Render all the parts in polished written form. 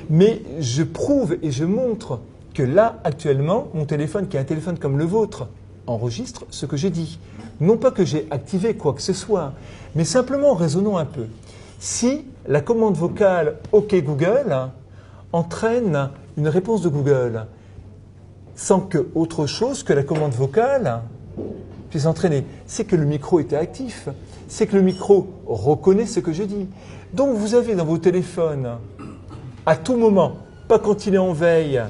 Mais je prouve et je montre que là, actuellement, mon téléphone, qui est un téléphone comme le vôtre, enregistre ce que j'ai dit. Non pas que j'ai activé quoi que ce soit, mais simplement raisonnons un peu. Si la commande vocale « OK Google » entraîne une réponse de Google, sans que autre chose que la commande vocale puisse entraîner, c'est que le micro était actif, c'est que le micro reconnaît ce que je dis. Donc vous avez dans vos téléphones, à tout moment, pas quand il est en veille,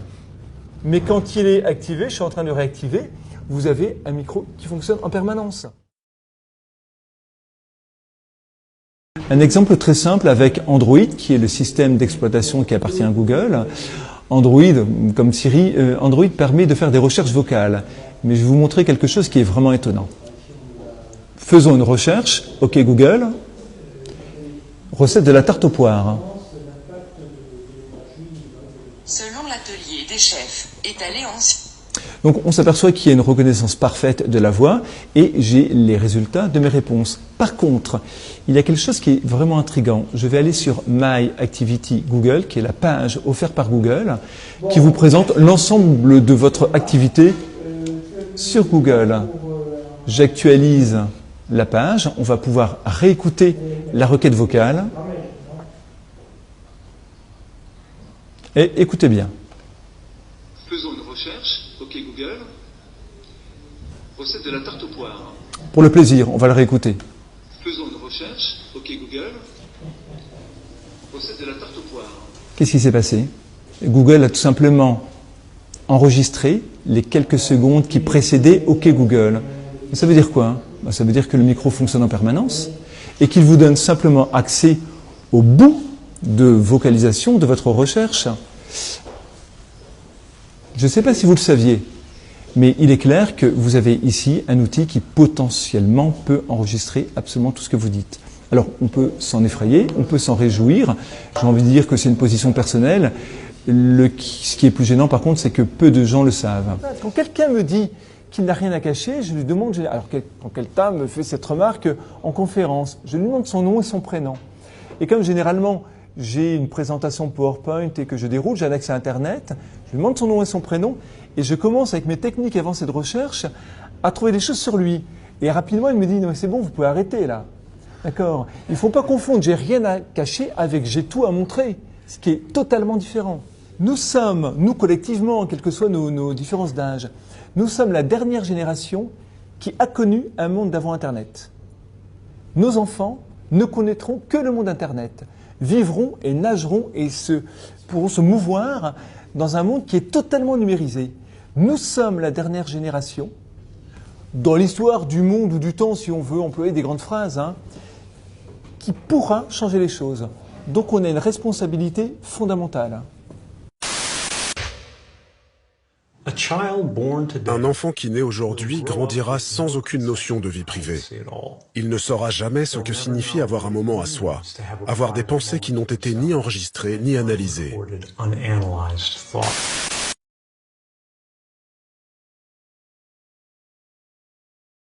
mais quand il est activé, je suis en train de réactiver, vous avez un micro qui fonctionne en permanence. Un exemple très simple avec Android, qui est le système d'exploitation qui appartient à Google. Android, comme Siri, Android permet de faire des recherches vocales. Mais je vais vous montrer quelque chose qui est vraiment étonnant. Faisons une recherche. OK Google. Recette de la tarte aux poires. Selon l'atelier des chefs, étalé en... Donc on s'aperçoit qu'il y a une reconnaissance parfaite de la voix et j'ai les résultats de mes réponses. Par contre, il y a quelque chose qui est vraiment intriguant. Je vais aller sur My Activity Google, qui est la page offerte par Google, qui vous présente l'ensemble de votre activité sur Google. J'actualise la page, on va pouvoir réécouter la requête vocale. Et écoutez bien. Faisons une recherche. OK Google. Recette de la tarte aux poires. Pour le plaisir, on va le réécouter. Faisons une recherche. OK Google. Recette de la tarte aux poires. Qu'est-ce qui s'est passé? Google a tout simplement enregistré les quelques secondes qui précédaient OK Google. Ça veut dire quoi? Ça veut dire que le micro fonctionne en permanence et qu'il vous donne simplement accès au bout de vocalisation de votre recherche. Je ne sais pas si vous le saviez, mais il est clair que vous avez ici un outil qui potentiellement peut enregistrer absolument tout ce que vous dites. Alors, on peut s'en effrayer, on peut s'en réjouir. J'ai envie de dire que c'est une position personnelle. Ce qui est plus gênant, par contre, c'est que peu de gens le savent. Quand quelqu'un me dit qu'il n'a rien à cacher, je lui demande... Alors, quand quelqu'un me fait cette remarque en conférence, je lui demande son nom et son prénom. Et comme généralement, j'ai une présentation PowerPoint et que je déroule, j'ai un accès à Internet, je lui demande son nom et son prénom et je commence avec mes techniques avancées de recherche à trouver des choses sur lui. Et rapidement, il me dit « Non mais c'est bon, vous pouvez arrêter là. » D'accord? Il ne faut pas confondre « j'ai rien à cacher » avec « j'ai tout à montrer », ce qui est totalement différent. Nous sommes, nous collectivement, quelles que soient nos différences d'âge, nous sommes la dernière génération qui a connu un monde d'avant Internet. Nos enfants ne connaîtront que le monde Internet, vivront et nageront et pourront se mouvoir dans un monde qui est totalement numérisé. Nous sommes la dernière génération, dans l'histoire du monde ou du temps, si on veut employer des grandes phrases, qui pourra changer les choses. Donc on a une responsabilité fondamentale. Un enfant qui naît aujourd'hui grandira sans aucune notion de vie privée. Il ne saura jamais ce que signifie avoir un moment à soi, avoir des pensées qui n'ont été ni enregistrées ni analysées.